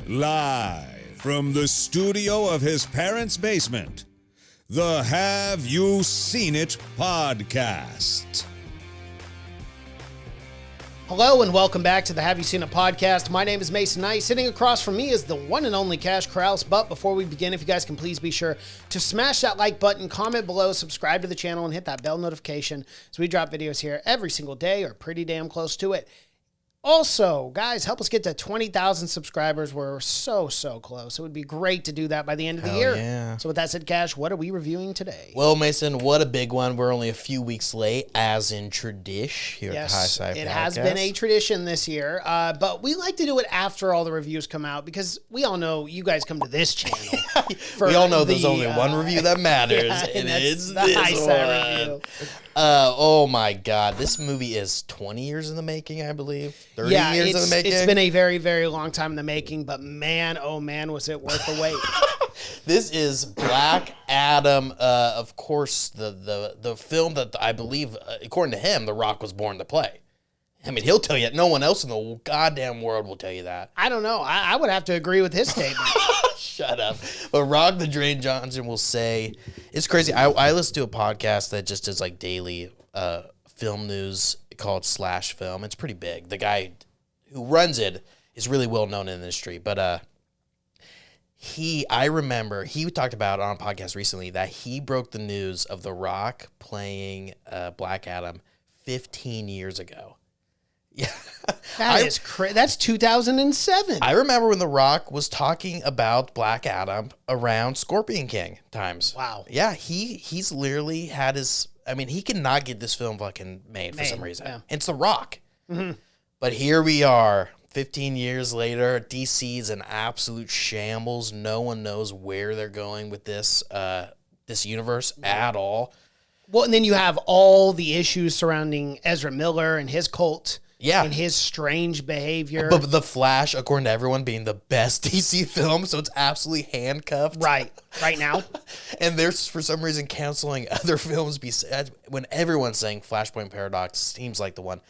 Live from the studio of his parents' basement, the Have You Seen It podcast. Hello and welcome back to the Have You Seen It podcast. My name is Mason Knight. Sitting across from me is the one and only Cash Krause. But before we begin, if you guys can please be sure to smash that like button, comment below, subscribe to the channel, and hit that bell notification so we drop videos here every single day or pretty damn close to it. Also, guys, help us get to 20,000 subscribers. We're so close. It would be great to do that by the end of the year. Yeah. So with that said, Cash, what are we reviewing today? Well, Mason, what a big one. We're only a few weeks late, as in tradish here at High Sci Podcast. It has been a tradition this year, but we like to do it after all the reviews come out because we all know you guys come to this channel. We all know there's only one review that matters, and it's the this High Sci one. review. Oh my God, this movie is 20 years in the making, I believe. 30 years in the making. It's been a very, very long time in the making, but man, oh man, was it worth the wait. This is Black Adam, of course, the film that I believe, according to him, The Rock was born to play. I mean, he'll tell you, no one else in the goddamn world will tell you that. I don't know. I would have to agree with his statement. Shut up. But Rock the Dwayne Johnson will say, it's crazy. I listen to a podcast that just does like daily film news called Slash Film. It's pretty big. The guy who runs it is really well known in the industry. But I remember he talked about on a podcast recently that he broke the news of The Rock playing Black Adam 15 years ago. Yeah, That's 2007. I remember when The Rock was talking about Black Adam around Scorpion King times. Wow. Yeah, he's literally had his. I mean, he cannot get this film fucking made for some reason. Yeah. It's The Rock. Mm-hmm. But here we are, 15 years later. DC's an absolute shambles. No one knows where they're going with this universe at all. Well, and then you have all the issues surrounding Ezra Miller and his cult. Yeah. And his strange behavior. But The Flash, according to everyone, being the best DC film, so it's absolutely handcuffed. Right now. And they're, for some reason, canceling other films when everyone's saying Flashpoint Paradox seems like the one.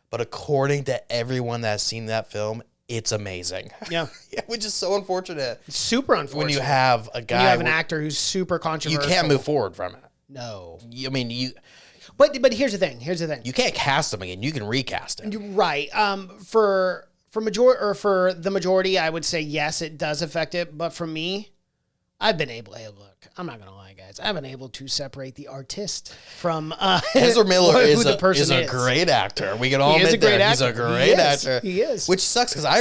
But according to everyone that's seen that film, it's amazing. Yeah. Which is so unfortunate. Super unfortunate. When you have a guy... When you have an actor who's super controversial. You can't move forward from it. No. I mean, you... But here's the thing. You can't cast him again. You can recast him. Right. For the majority, I would say yes, it does affect it. But for me, I've been able. Hey, look, I'm not gonna lie, guys. I've been able to separate the artist from Ezra Miller is a great actor. We can all admit he's a great actor. He is. Which sucks because I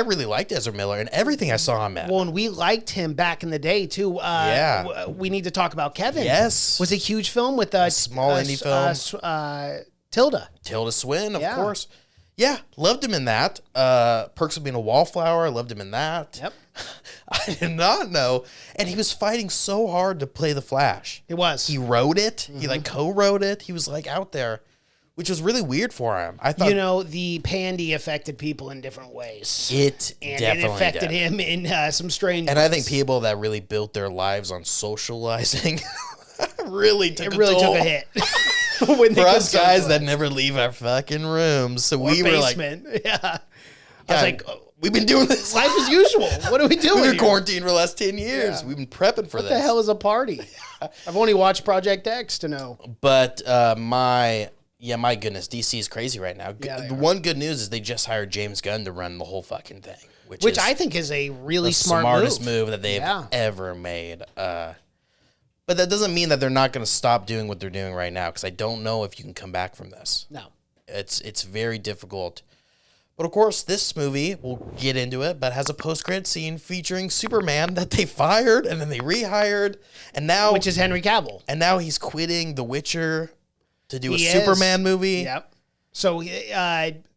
really liked Ezra Miller and everything I saw him in. Well, and we liked him back in the day too. Yeah. We need to talk about Kevin. Yes. Was a huge film with a small indie film. Tilda Swinton, of course. Yeah, loved him in that. Perks of Being a Wallflower, loved him in that. Yep. I did not know. And he was fighting so hard to play the Flash. It was. He wrote it. Mm-hmm. He co-wrote it. He was out there, which was really weird for him. I thought, the pandy affected people in different ways. It affected him in some strange ways. ways. I think people that really built their lives on socializing really took took a hit. For us guys that never leave our fucking rooms. So we were yeah. I was like, we've been doing this. Life as usual. What are we doing? We've been quarantined for the last 10 years. Yeah. We've been prepping for this. What the hell is a party? I've only watched Project X to know. But my goodness, DC is crazy right now. The one good news is they just hired James Gunn to run the whole fucking thing. Which I think is a really smartest move that they've ever made. But that doesn't mean that they're not going to stop doing what they're doing right now, because I don't know if you can come back from this. No. It's very difficult. But of course, this movie, we'll get into it, but has a post-credit scene featuring Superman that they fired and then they rehired, and now... Which is Henry Cavill. And now he's quitting The Witcher to do a Superman movie. Yep. So...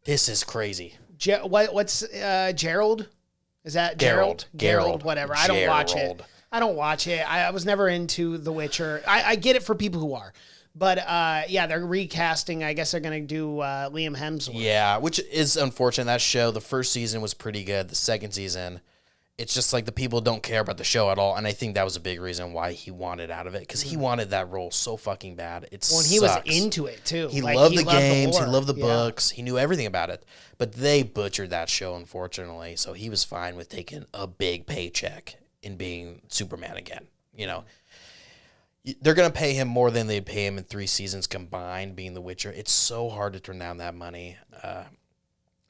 this is crazy. What's Gerald? Is that Gerald? Gerald, whatever. I don't watch it. I was never into The Witcher. I get it for people who are. But, they're recasting. I guess they're going to do Liam Hemsworth. Yeah, which is unfortunate. That show, the first season was pretty good. The second season, It's just like the people don't care about the show at all, and I think that was a big reason why he wanted out of it, because he wanted that role so fucking bad. He was into it too. He Like, loved the games, he lore. loved the Yeah. books, he knew everything about it. But they butchered that show, unfortunately. So he was fine with taking a big paycheck and being Superman again. You know, they're gonna pay him more than they'd pay him in 3 seasons combined, being The Witcher. It's so hard to turn down that money.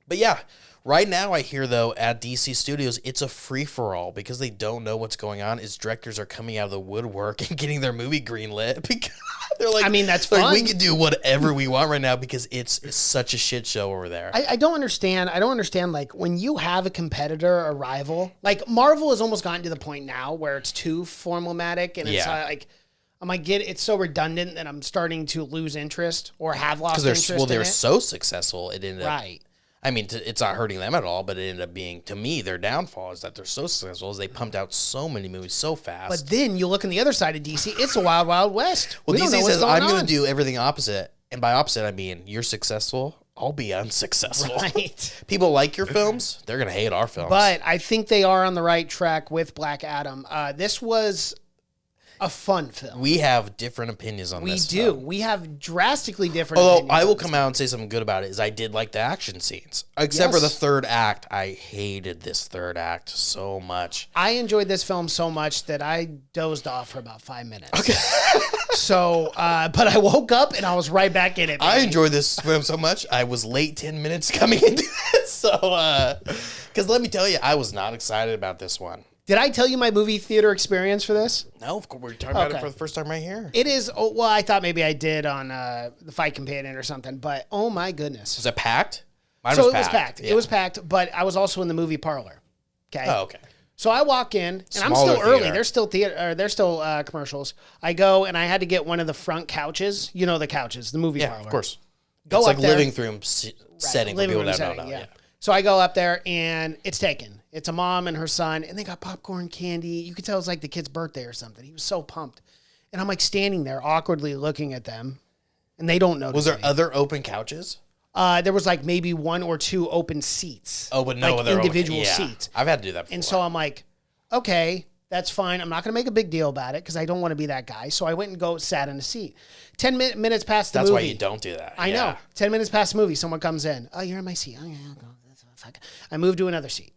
But yeah, right now I hear, though, at DC Studios, it's a free-for-all because they don't know what's going on. Is directors are coming out of the woodwork and getting their movie greenlit because they're like, I mean, that's like, fun. we can do whatever we want right now because it's such a shit show over there. I don't understand. like, when you have a competitor, a rival, like Marvel has almost gotten to the point now where it's too formulaic, and it's like, it's so redundant that I'm starting to lose interest or have lost interest. Because they're in it. so successful, it ended up. Right. I mean, it's not hurting them at all, but it ended up being, to me, their downfall is that they're so successful, is they pumped out so many movies so fast. But then you look on the other side of DC, it's a wild, wild west. Well, We don't know DC what's says, I'm going going on. to do everything opposite. And by opposite, I mean, you're successful, I'll be unsuccessful. Right. People like your films, they're going to hate our films. But I think they are on the right track with Black Adam. This was a fun film. we have different opinions on We this do. film. We have drastically different Although opinions I will on this come out and say something good about it, is I did like the action scenes. Except for the Yes. third act. I hated this third act so much. I enjoyed this film so much that I dozed off for about 5 minutes. Okay. So, but I woke up and I was right back in it. I baby. enjoyed this film so much. I was late 10 minutes coming into it. So, because let me tell you, I was not excited about this one. Did I tell you my movie theater experience for this? No, of course, we're talking about it Okay. for the first time right here. It is, well, I thought maybe I did on the Fight Companion or something, but oh my goodness. Was it packed? Mine So was it was packed. Yeah. It was packed, but I was also in the movie parlor. Okay. Oh, okay. So I walk in, and I'm Smaller still early. theater. There's still commercials. I go, and I had to get one of the front couches. You know the couches, the movie Yeah, parlor. of course. Go It's up like there. living room setting for Living people room that don't setting, know. yeah. So I go up there, and it's taken. It's a mom and her son, and they got popcorn, candy. You could tell it's like the kid's birthday or something. He was so pumped. And I'm like standing there awkwardly looking at them, and they don't notice Was there me. other open couches? There was like maybe 1 or 2 open seats. Oh, but no like other open- individual yeah. seats. I've had to do that before. And so I'm like, okay, that's fine. I'm not going to make a big deal about it because I don't want to be that guy. So I went and sat in a seat. 10 minutes past the That's movie. why you don't do that. I Yeah. know. 10 minutes past the movie, someone comes in. Oh, you're in my seat. Oh, yeah, I'll go. That's fuck. I move to another seat.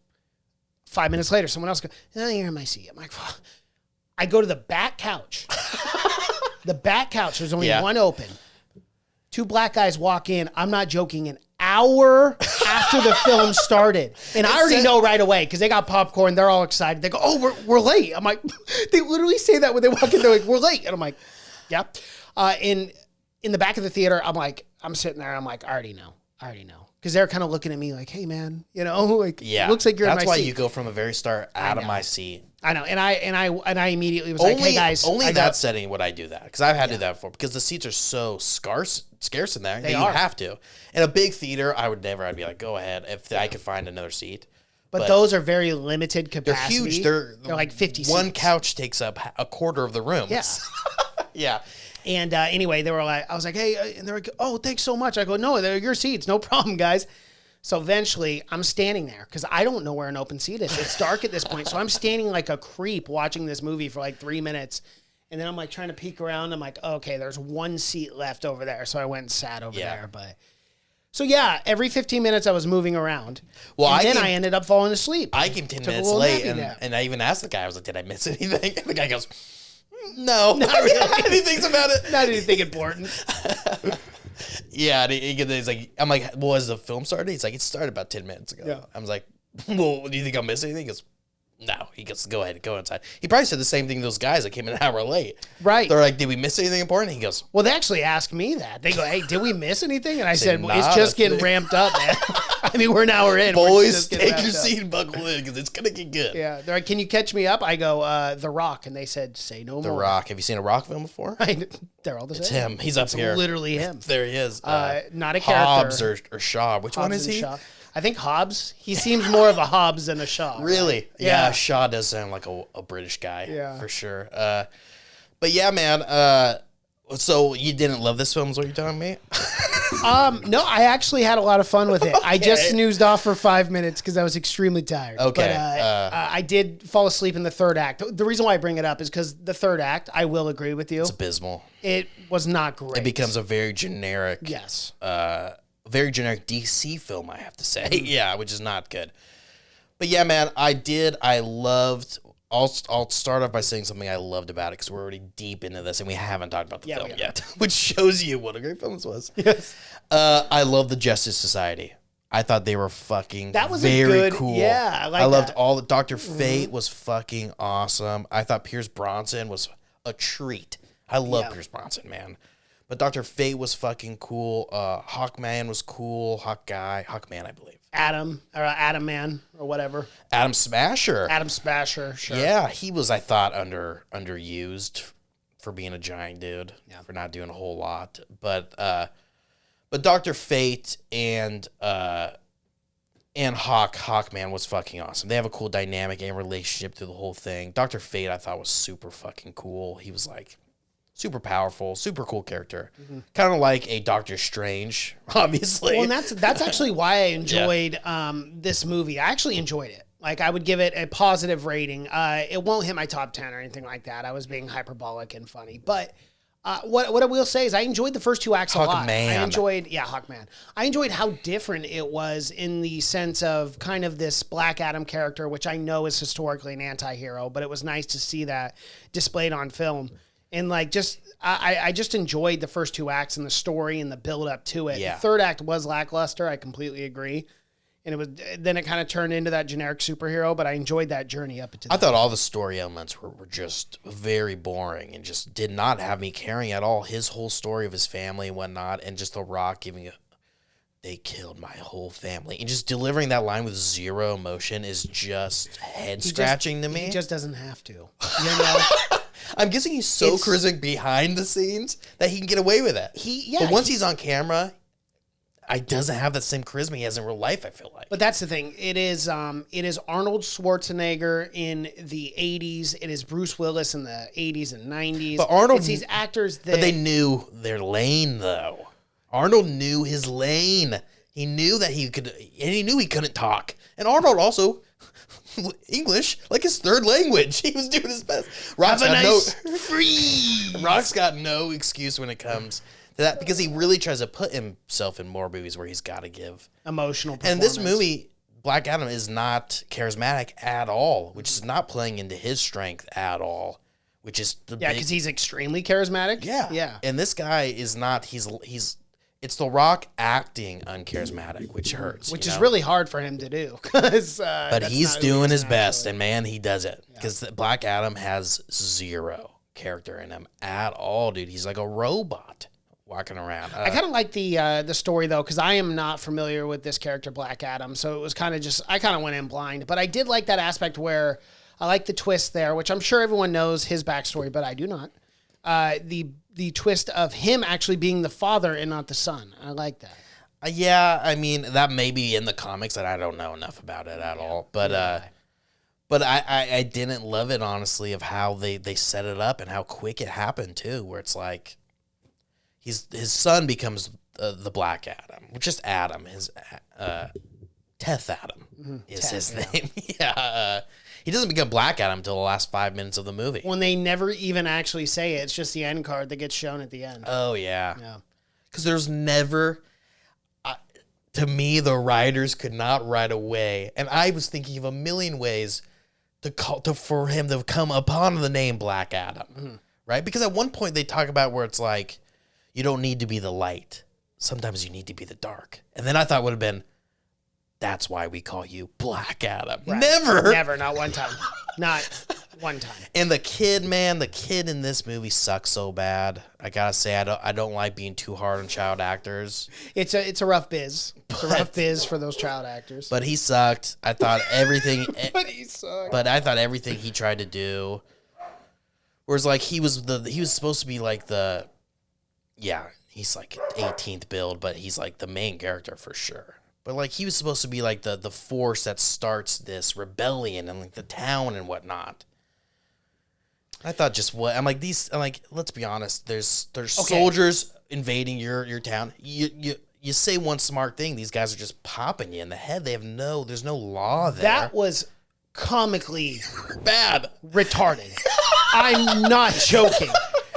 5 minutes later, someone else goes, oh, you're in my seat. I'm like, fuck. I go to the back couch. The back couch, there's only one open. 2 black guys walk in. I'm not joking. An hour after the film started. And I already know right away because they got popcorn. They're all excited. They go, oh, we're late. I'm like, they literally say that when they walk in. They're like, we're late. And I'm like, yeah. In the back of the theater, I'm sitting there. I'm like, I already know. Because they're kind of looking at me like, hey, man, like, Yeah. it looks like you're in my That's why seat. you go from the very start out of my seat. I know. And I immediately was like, hey, guys. Only I in that got- setting would I do that, because I've had to do that before, because the seats are so scarce in there that you are. have to. In a big theater, I'd be like, go ahead if I could find another seat. But those are very limited They're capacity. huge. They're like 50 One seats. couch takes up a quarter of the room. Yeah. Yeah. And anyway, they were like, I was like, hey, and they're like, oh, thanks so much. I go, no, they're your seats. No problem, guys. So eventually I'm standing there because I don't know where an open seat is. It's dark at this point. So I'm standing like a creep watching this movie for like 3 minutes. And then I'm like trying to peek around. I'm like, okay, there's 1 seat left over there. So I went and sat over there. But so yeah, every 15 minutes I was moving around. Well, and then I ended up falling asleep. I came 10 Took a minutes little late, nappy nap. and I even asked the guy, I was like, did I miss anything? And the guy goes, no. And he thinks about it. Not anything important. Yeah, and he's like, I'm like, well, has the film started? He's like, it started about 10 minutes ago. Yeah. I was like, well, do you think I'll miss anything? He goes, no. He goes, go ahead, go inside. He probably said the same thing to those guys that came in an hour late. Right. They're like, did we miss anything important? He goes, Well, they actually asked me that. They go, hey, did we miss anything? And I Say, said, well, it's "Nah, just that's getting it." ramped up, man. I mean, we're an hour in. We're boys, just getting take your ramped up. seat and buckle in, because it's going to get good. Yeah. They're like, can you catch me up? I go, The Rock. And they said, say no The more. Rock. Have you seen a Rock film before? They're all the same. It's him. He's up here. Literally him. There he is. Not a Hobbs character. or Shaw. Which one Hobbs is and he? Shaw. I think Hobbs. He seems more of a Hobbs than a Shaw. Really? Yeah. Yeah. Shaw does sound like a British guy. Yeah. For sure. But yeah, man. So you didn't love this film, is what you're telling me? No, I actually had a lot of fun with it. I just snoozed off for 5 minutes because I was extremely tired. Okay. But I did fall asleep in the third act. The reason why I bring it up is because the third act, I will agree with you. It's abysmal. It was not great. It becomes a very generic, very generic DC film, I have to say. Yeah, which is not good. But yeah, man, I loved. I'll start off by saying something I loved about it because we're already deep into this and we haven't talked about the film yet, which shows you what a great film this was. Yes. I love the Justice Society. I thought they were fucking That was very a good, cool. Yeah, I like I loved that. all the Dr. Fate was fucking awesome. I thought Pierce Bronson was a treat. I love Pierce Bronson, man. But Dr. Fate was fucking cool. Hawkman was cool. Hawkman, I believe. Adam Man or whatever. Adam Smasher. Adam Smasher, sure. Yeah, he was, I thought, underused for being a giant dude, for not doing a whole lot. But Dr. Fate and Hawkman was fucking awesome. They have a cool dynamic and relationship through the whole thing. Dr. Fate, I thought, was super fucking cool. He was like super powerful, super cool character. Kind of like a Doctor Strange, obviously. Well, and that's actually why I enjoyed this movie. I actually enjoyed it. Like, I would give it a positive rating. It won't hit my top 10 or anything like that. I was being hyperbolic and funny. But what I will say is I enjoyed the first two acts a lot. Hawkman. I enjoyed how different it was in the sense of kind of this Black Adam character, which I know is historically an anti-hero, but it was nice to see that displayed on film. And like, I just enjoyed the first two acts and the story and the build up to it. Yeah. The third act was lackluster. I completely agree. And then it kind of turned into that generic superhero, but I enjoyed that journey up into that. I thought all the story elements were just very boring and just did not have me caring at all. His whole story of his family and whatnot, and just The Rock giving they killed my whole family. And just delivering that line with zero emotion is just head-scratching to me. He just doesn't have to. You know? I'm guessing he's so charismatic behind the scenes that he can get away with it. But once he's on camera, he doesn't have that same charisma he has in real life, I feel like. But that's the thing. It is Arnold Schwarzenegger in the 80s. It is Bruce Willis in the 80s and 90s. But Arnold, it's these actors that... But they knew their lane, though. Arnold knew his lane. He knew that he could, and he knew he couldn't talk. And Arnold also... English, like his third language. He was doing his best. Rock's got no excuse when it comes to that because he really tries to put himself in more movies where he's got to give emotional performance. And this movie, Black Adam, is not charismatic at all, which is not playing into his strength at all, which is because he's extremely charismatic. Yeah. And this guy is not. It's The Rock acting uncharismatic, which hurts. Which is really hard for him to do. But he's doing his best, and man, he does it. Because Black Adam has zero character in him at all, dude. He's like a robot walking around. I kind of like the story, though, because I am not familiar with this character, Black Adam. So it was kind of I kind of went in blind. But I did like that aspect where I like the twist there, which I'm sure everyone knows his backstory, but I do not. The twist of him actually being the father and not the son. I like that. Yeah, I mean, that may be in the comics, and I don't know enough about it at all. But I didn't love it, honestly, of how they set it up and how quick it happened, too, where it's like his son becomes the Black Adam, just Adam, Teth Adam is his name. He doesn't become Black Adam until the last 5 minutes of the movie. When they never even actually say it. It's just the end card that gets shown at the end. Oh, yeah. Because there's never... to me, the writers could not write a way. And I was thinking of a million ways for him to come upon the name Black Adam. Right? Because at one point they talk about where it's like, you don't need to be the light. Sometimes you need to be the dark. And then I thought it would have been, that's why we call you Black Adam. Right. Never, not one time. Not one time. And the kid in this movie sucks so bad. I gotta say, I don't like being too hard on child actors. It's a rough biz. It's a rough biz for those child actors. But he sucked. I thought everything. But he sucked. But I thought everything he tried to do. Whereas like he was supposed to be like he's like 18th build, but he's like the main character for sure. But like he was supposed to be like the force that starts this rebellion and like the town and whatnot. I thought let's be honest, there's soldiers invading your town. You say one smart thing, these guys are just popping you in the head. There's no law there. That was comically bad. Retarded. I'm not joking.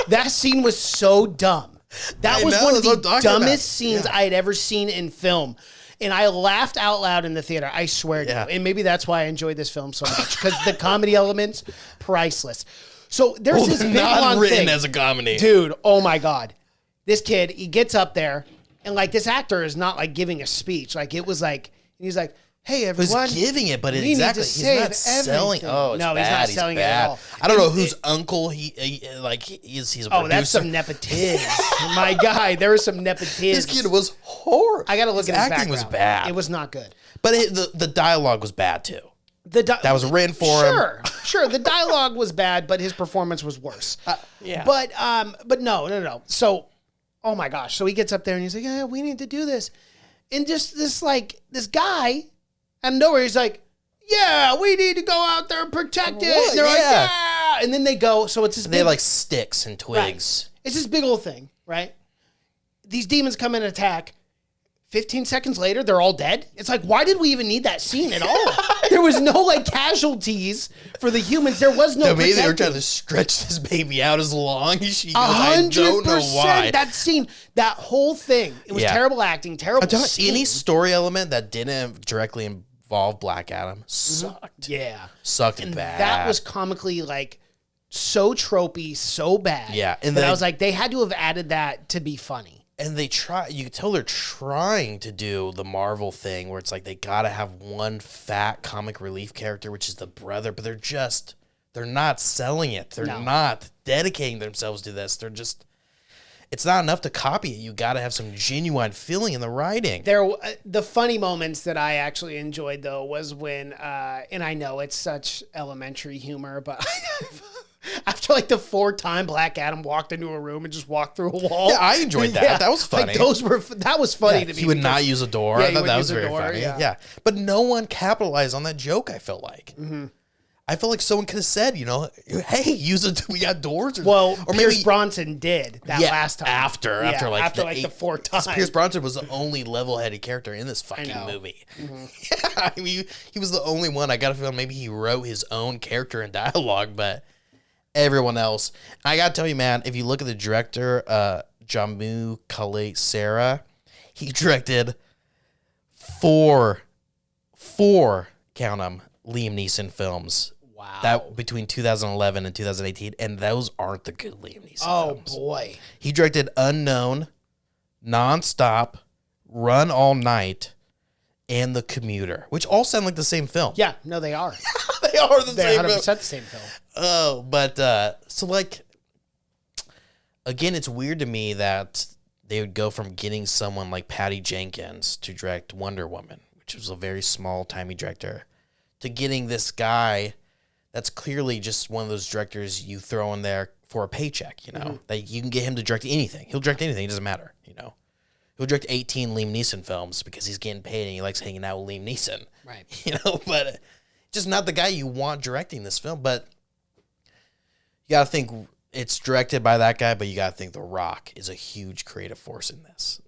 That scene was so dumb. That was one of the dumbest scenes I had ever seen in film. And I laughed out loud in the theater. I swear to you. And maybe that's why I enjoyed this film so much. Because the comedy elements, priceless. So there's this big long written thing. as a comedy. Dude, oh my God. This kid, he gets up there. And like this actor is not like giving a speech. Like it was like, he's like, hey, everyone. He's giving it, but he's not selling. Oh, no, he's not selling it at all. I don't know whose uncle he's a producer. Oh, that's some nepotism. My guy, there was some nepotism. This kid was horrible. I got to look at his acting background. was bad. It was not good. But the dialogue was bad too. That was written for him. Sure. The dialogue was bad, but his performance was worse. Yeah. But no. So, oh my gosh. So he gets up there and he's like, yeah, we need to do this. And just this guy out of nowhere, he's like, yeah, we need to go out there and protect it. And they're like, yeah. And then they go, so it's this they like sticks and twigs. Right. It's this big old thing, right? These demons come and attack. 15 seconds later, they're all dead. It's like, why did we even need that scene at all? There was no like casualties for the humans. There was no. Maybe they were trying to stretch this baby out as long as she goes. 100%. I don't know why. That scene, that whole thing, it was terrible acting, terrible. Any story element that didn't directly involve Black Adam sucked. Yeah, sucked and bad. That was comically like so tropey, so bad. Yeah, and I was like, they had to have added that to be funny. And you can tell they're trying to do the Marvel thing where it's like they gotta have one fat comic relief character, which is the brother, but they're not selling it. They're not dedicating themselves to this. It's not enough to copy it. You gotta have some genuine feeling in the writing. The funny moments that I actually enjoyed though was when, and I know it's such elementary humor, but after like the fourth time Black Adam walked into a room and just walked through a wall. Yeah, I enjoyed that. Yeah, that was funny. Like that was funny to me. He would not use a door. Yeah, I thought that was very funny. Yeah. But no one capitalized on that joke, I felt like. Mm-hmm. I felt like someone could have said, hey, use it. We got doors. Or Pierce Brosnan did that last time. After the fourth time. Pierce Brosnan was the only level-headed character in this fucking movie. Mm-hmm. Yeah, I mean, he was the only one. I got to feel maybe he wrote his own character and dialogue, but everyone else. I got to tell you, man, if you look at the director, Jammu Khaled Sarah, he directed four, count them, Liam Neeson films. Wow. That between 2011 and 2018, and those aren't the good Liam Neeson films. Oh, boy. He directed Unknown, Nonstop, Run All Night, and The Commuter, which all sound like the same film. Yeah, no, they are. They are the same film. They're 100% the same film. Oh, but so like, again, it's weird to me that they would go from getting someone like Patty Jenkins to direct Wonder Woman, which was a very small-timey director, to getting this guy that's clearly just one of those directors you throw in there for a paycheck, that you can get him to direct anything. He'll direct anything. It doesn't matter, He'll direct 18 Liam Neeson films because he's getting paid and he likes hanging out with Liam Neeson. Right. But just not the guy you want directing this film. But you got to think it's directed by that guy, but you got to think The Rock is a huge creative force in this.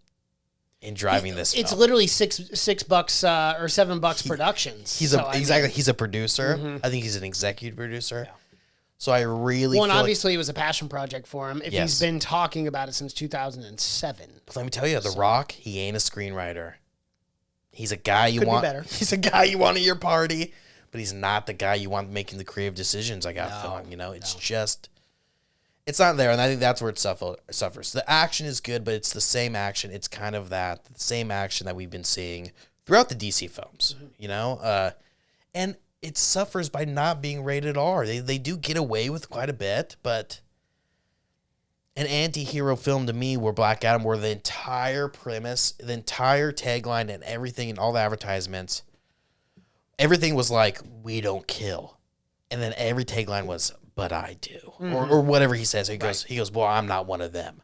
In driving this film. It's literally $6 or $7 productions. He's a producer. Mm-hmm. I think he's an executive producer. Yeah. So I really and obviously it was a passion project for him. If he's been talking about it since 2007. But let me tell you, The Rock, he ain't a screenwriter. He's a guy you want. He's a guy you want at your party, but he's not the guy you want making the creative decisions. I got film. It's just. It's not there, and I think that's where it suffers. The action is good, but it's the same action. It's kind of the same action that we've been seeing throughout the DC films, and it suffers by not being rated R. They do get away with quite a bit, but an anti-hero film to me where Black Adam, where the entire premise, the entire tagline and everything and all the advertisements, everything was like, we don't kill. And then every tagline was, but I do, or whatever he says. He goes, well, I'm not one of them,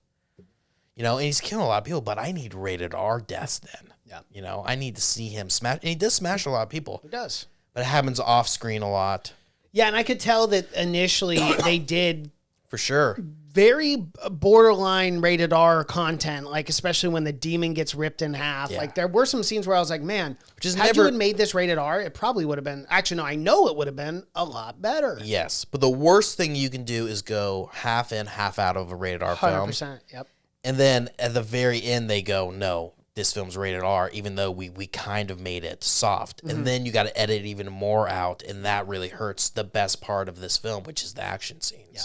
and he's killing a lot of people, but I need rated R deaths then. Yeah. I need to see him smash, and he does smash a lot of people. He does. But it happens off screen a lot. Yeah, and I could tell that initially they did for sure very borderline rated R content, like especially when the demon gets ripped in half. Yeah. Like there were some scenes where I was like, man, is had never- you had made this rated R, it probably would have been, actually no, I know it would have been a lot better. Yes, but the worst thing you can do is go half in, half out of a rated R film. 100%, yep. And then at the very end, they go, no, this film's rated R, even though we kind of made it soft. And then you got to edit even more out, and that really hurts the best part of this film, which is the action scenes. Yeah.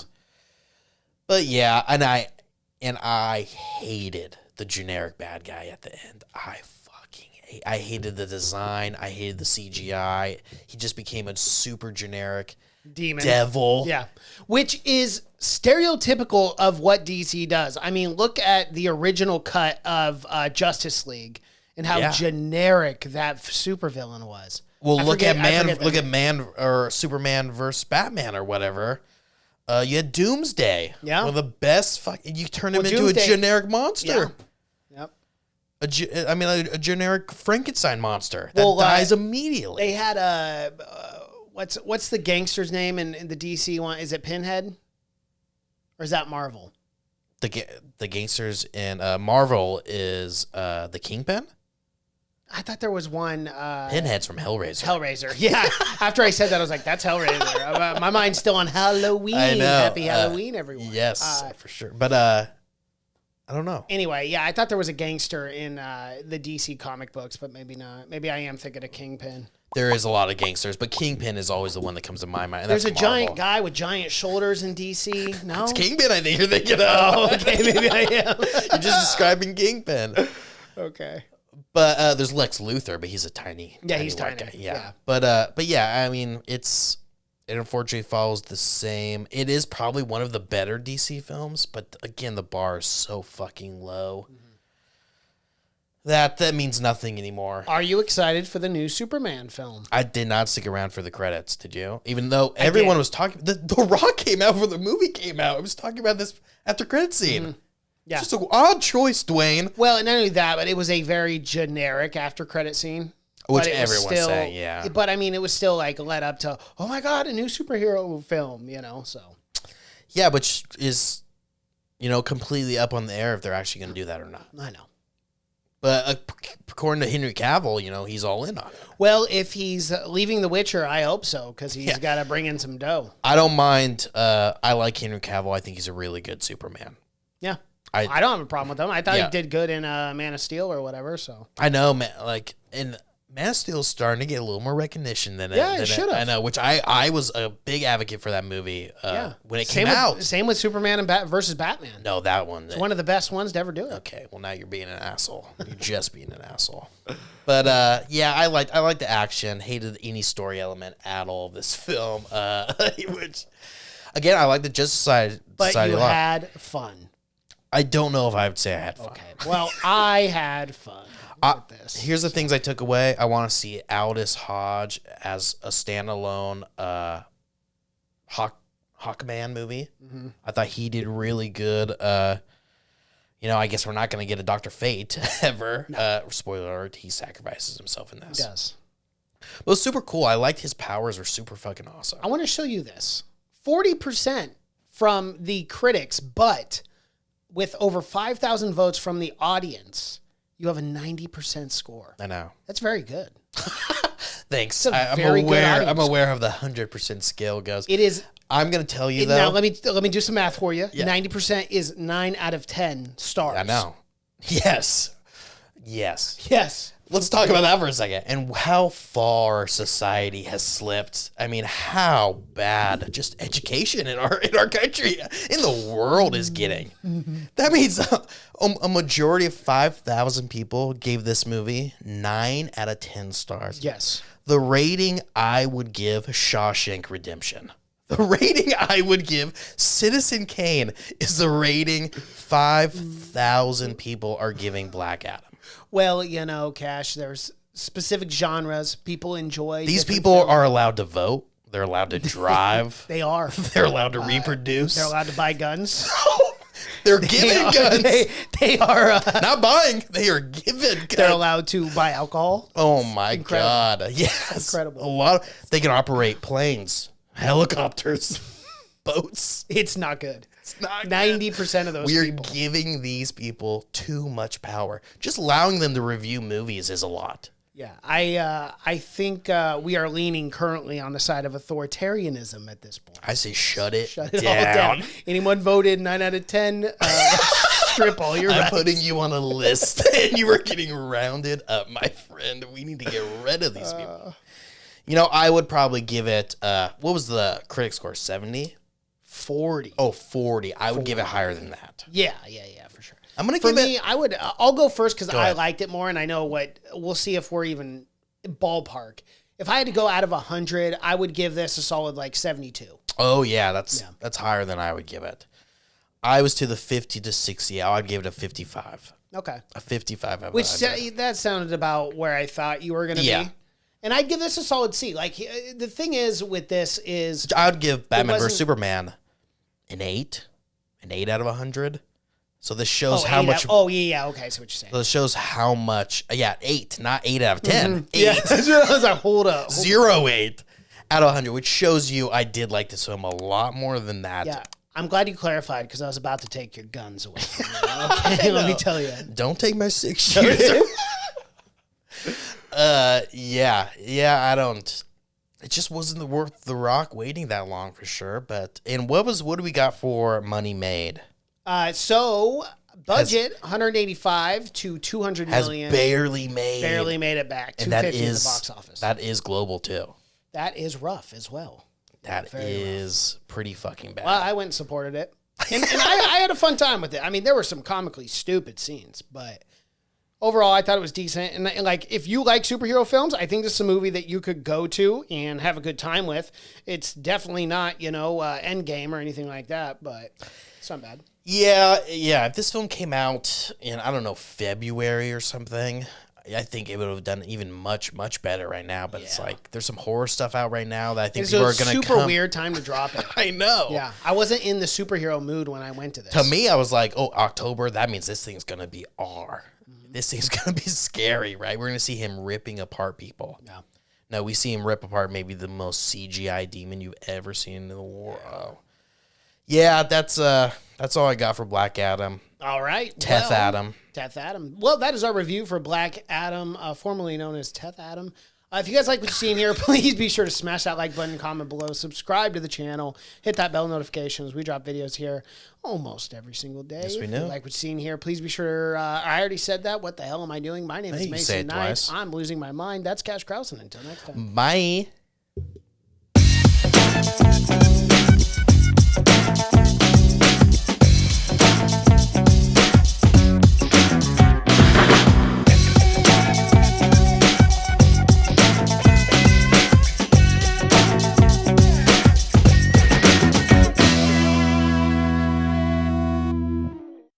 But yeah, and I hated the generic bad guy at the end. I hated the design. I hated the CGI. He just became a super generic Demon. devil. Yeah. Which is stereotypical of what DC does. I mean, look at the original cut of Justice League and how Yeah. generic that supervillain was. Well, look at the Man or Superman versus Batman or whatever. You had Doomsday. Yeah. One of the best you turn him into Doomsday- a generic monster. Yep. A generic Frankenstein monster that dies immediately. They had what's the gangster's name in the DC one? Is it Pinhead? Or is that Marvel? The gangsters in Marvel is the Kingpin. I thought there was one. Pinhead's from Hellraiser. Hellraiser. Yeah. After I said that, I was like, that's Hellraiser. My mind's still on Halloween. I know. Happy Halloween, everyone. Yes, for sure. But I don't know. Anyway, yeah, I thought there was a gangster in the DC comic books, but maybe not. Maybe I am thinking of Kingpin. There is a lot of gangsters, but Kingpin is always the one that comes to my mind. And There's a that's giant Marvel. guy with giant shoulders in DC. No? It's Kingpin, I think you're thinking of. Oh, okay, maybe I am. You're just describing Kingpin. Okay. But there's Lex Luthor, but he's a tiny. Yeah, he's white tiny. guy. Yeah. Yeah. But yeah, I mean, it unfortunately follows the same. It is probably one of the better DC films, but again, the bar is so fucking low that means nothing anymore. Are you excited for the new Superman film? I did not stick around for the credits. Did you? Even though everyone was talking, the Rock came out before the movie came out. I was talking about this after credit scene. Yeah. Just an odd choice, Dwayne. Well, not only that, but it was a very generic after credit scene. Which But it was everyone's still, saying, yeah. But I mean, it was still like led up to, oh my God, a new superhero film, so. Yeah, which is, completely up on the air if they're actually going to do that or not. I know. But according to Henry Cavill, he's all in on it. Well, if he's leaving The Witcher, I hope so, because he's got to bring in some dough. I don't mind. I like Henry Cavill. I think he's a really good Superman. Yeah. I don't have a problem with him. I thought he did good in Man of Steel or whatever, so. I know, man. And Man of Steel is starting to get a little more recognition than it should have. I know, which I was a big advocate for that movie when it came out. Same with Superman and versus Batman. No, that one. It's one of the best ones to ever do it. Okay, well now you're being an asshole. You're just being an asshole. But yeah, I like the action. Hated any story element at all of this film. Which again, I like the Justice Society. But a you lot. had fun. I don't know if I would say I had fun. Okay. Well, I had fun with this. Here's the things I took away. I want to see Aldis Hodge as a standalone Hawkman movie. Mm-hmm. I thought he did really good. I guess we're not going to get a Dr. Fate ever. No. Spoiler alert, he sacrifices himself in this. He does. But it was super cool. I liked his powers were super fucking awesome. I want to show you this. 40% from the critics, but with over 5,000 votes from the audience, you have a 90% score. I know. That's very good. Thanks. I'm aware. I'm aware of the 100% scale goes. It is. I'm gonna tell you though. Now let me do some math for you. Yeah. 90% is 9 out of 10 stars. I know. Yes. Let's talk about that for a second and how far society has slipped. I mean, how bad just education in our country, in the world is getting. That means a majority of 5,000 people gave this movie 9 out of 10 stars. Yes. The rating I would give Shawshank Redemption. The rating I would give Citizen Kane is the rating 5,000 people are giving Black Adam. Well, Cash, there's specific genres people enjoy. These people are allowed to vote. They're allowed to drive. They are. They're allowed to reproduce. They're allowed to buy guns. They're given guns. They are not buying. They are given guns. They're allowed to buy alcohol. Oh my God! Yes, incredible. They can operate planes, helicopters, boats. It's not good. It's not 90% of those We're people. giving these people too much power. Just allowing them to review movies is a lot. Yeah, I think we are leaning currently on the side of authoritarianism at this point. I say shut it, Shut it down. all down. Anyone voted 9 out of 10? Strip all your I'm rights. putting you on a list, and you are getting rounded up, my friend. We need to get rid of these people. You know, I would probably give it, what was the critic score, 70? 40. Oh, 40. I would give it higher than that. Yeah, for sure. I'm going to For give me, it... I'll go first because I ahead. liked it more, and I know we'll see if we're even ballpark. If I had to go out of 100, I would give this a solid like 72. Oh, yeah, that's higher than I would give it. I was to the 50 to 60. I would give it a 55. Okay. A 55. That sounded about where I thought you were going to be. And I'd give this a solid C. Like, the thing is with this is... I would give Batman vs. Superman an 8. An 8 out of 100. So this shows how much... okay, I see what you're saying. This shows how much... Yeah, 8, not 8 out of 10. Mm-hmm. 8. Yeah, I was like, hold up. 0.8 out of 100, which shows you I did like this film a lot more than that. Yeah, I'm glad you clarified because I was about to take your guns away from you. Okay, let me tell you. Don't take my 6 shooter. I don't... It just wasn't worth The Rock waiting that long for sure. But what do we got for money made? So budget 185 to 200 million. Barely made it back. 250 and that in the is box office. That is global too. That is rough as well. That is pretty fucking bad. Well, I went and supported it, and I had a fun time with it. I mean, there were some comically stupid scenes, but overall, I thought it was decent. And like, if you like superhero films, I think this is a movie that you could go to and have a good time with. It's definitely not, Endgame or anything like that, but it's not bad. Yeah. If this film came out in, I don't know, February or something, I think it would have done even much, much better right now. But it's like, there's some horror stuff out right now that I think people are going to super weird time to drop it. I know. Yeah. I wasn't in the superhero mood when I went to this. To me, I was like, oh, October, that means this thing's going to be R. Mm-hmm. This thing's going to be scary, right? We're going to see him ripping apart people. Yeah. No, we see him rip apart maybe the most CGI demon you've ever seen in the world. Yeah, that's all I got for Black Adam. All right. Teth Adam. Well, that is our review for Black Adam, formerly known as Teth Adam. If you guys like what you're seeing here, please be sure to smash that like button, comment below, subscribe to the channel, hit that bell notifications. We drop videos here almost every single day. Yes, we If do. you like what you're seeing here, please be sure. I already said that. What the hell am I doing? My name is You say Mason it Knight. twice. I'm losing my mind. That's Cash Krause. Until next time. Bye.